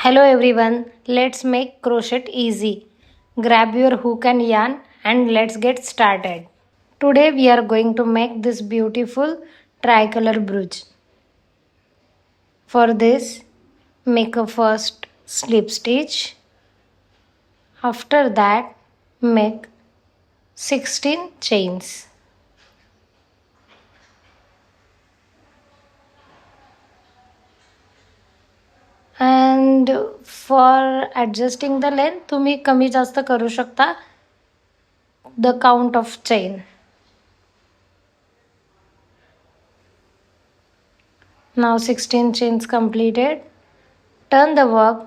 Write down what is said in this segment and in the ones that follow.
Hello everyone, let's make crochet easy. Grab your hook and yarn and let's get started. Today we are going to make this beautiful tricolor brooch. For this, make a first slip stitch. After that, make 16 chains. And for adjusting the length, तुम्ही कमी जास्त करू शकता the count of chain. Now 16 chains completed. Turn the work.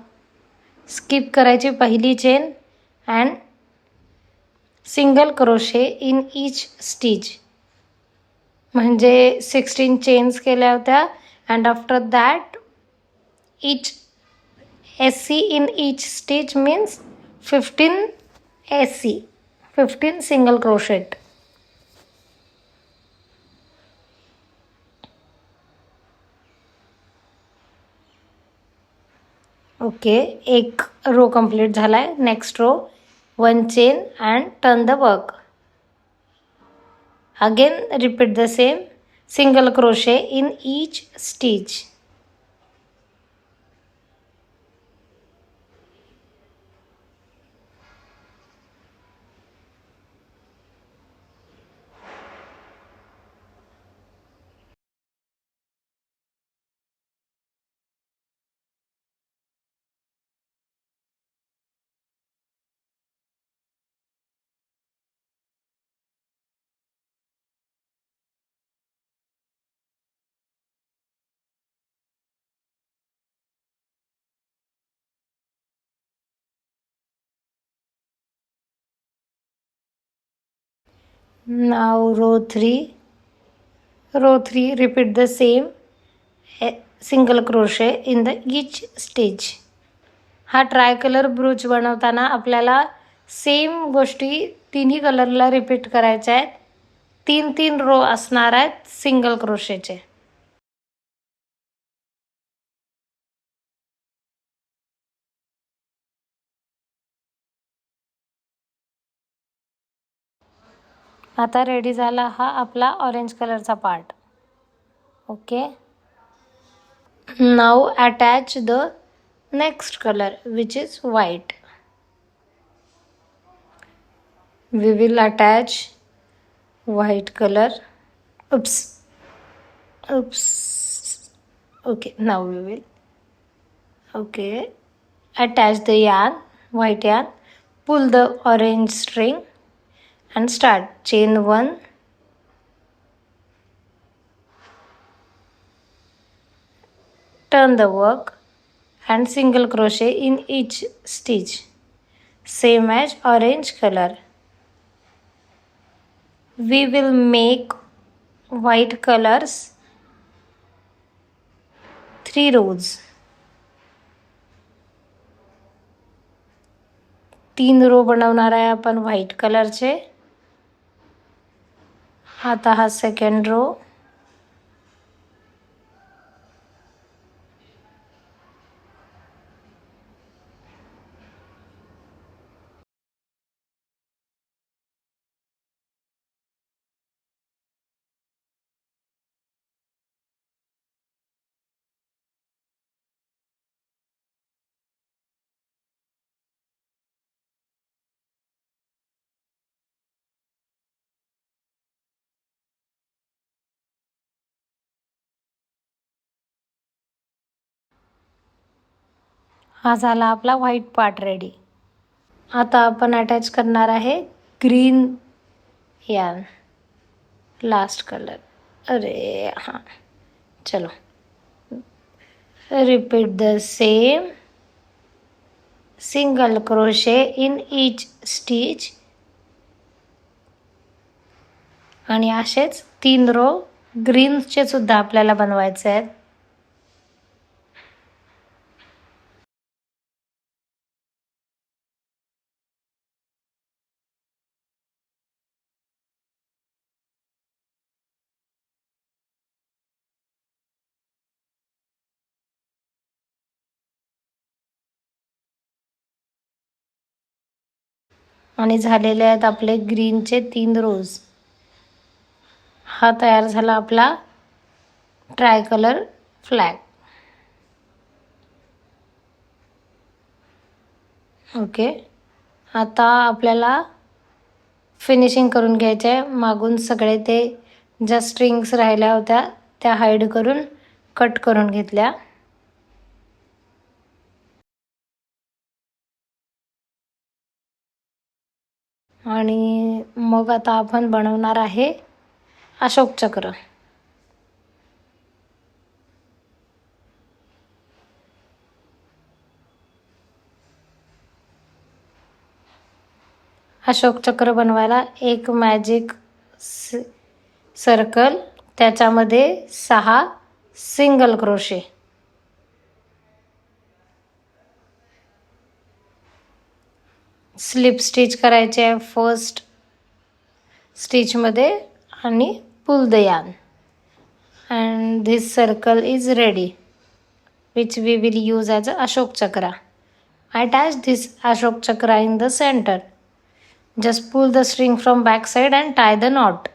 Skip करायची पहिली chain and single crochet in each stitch. म्हणजे 16 chains केल्या होत्या and after that each SC in each stitch means 15 SC, 15 single crochet. Okay, एक row complete झालाय. Next row 1 chain and turn the work. Again repeat the same, single crochet in each stitch. Now row 3 repeat the same, single crochet in the each stitch. हा try colour ब्रूच बनवताना आपल्याला same गोष्टी तिन्ही कलरला repeat करायच्या आहेत. 3 row असणार आहेत single क्रोशेचे. आता रेडी झाला हा आपला ऑरेंज कलरचा part. Okay, now attach the next colour which is white. we will attach white color. oops Okay, now we will attach the yarn, white yarn, pull the orange string and start chain 1, turn the work and single crochet in each stitch, same as orange color. We will make white colors 3 rows. 3 row बनवणार आहे आपण white कलरचे. आता हा second row, हा झाला आपला white part ready. आता आपण अटॅच करणार आहे ग्रीन यार्न, लास्ट कलर. अरे हां, चलो repeat the same, single crochet in each stitch आणि असेच 3 रो ग्रीनचे सुद्धा आपल्याला बनवायचे आहेत. आणि झालेले आहेत आपले ग्रीनचे 3 रोज. हा तयार झाला आपला ट्राय कलर फ्लॅग. ओके, आता आपल्याला फिनिशिंग करून घ्यायचे आहे. मागून सगळे ते ज्या स्ट्रिंग्स राहिल्या होत्या त्या हाईड करून कट करून घेतल्या. आणि मग आता आपण बनवणार आहे अशोक चक्र. अशोक चक्र बनवायला एक मॅजिक सर्कल, त्याच्यामध्ये 6 सिंगल क्रोशे. स्लिप स्टिच करायचे आहे फर्स्ट स्टिचमध्ये आणि pull the yarn. And this circle is ready, which we will use as a Ashok Chakra. Attach this Ashok Chakra in the center. Just pull the string from back side and tie the knot.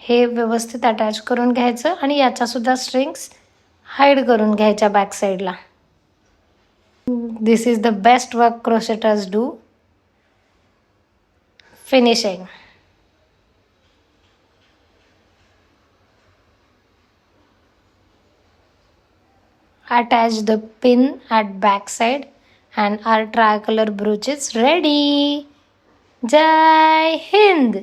हे व्यवस्थित attach करून घ्यायचं आणि याच्या सुद्धा strings hide करून घ्यायच्या back साईडला. This is the best work crocheters do. Finishing. Attach the pin at back side and our tricolor brooch is ready. Jai Hind!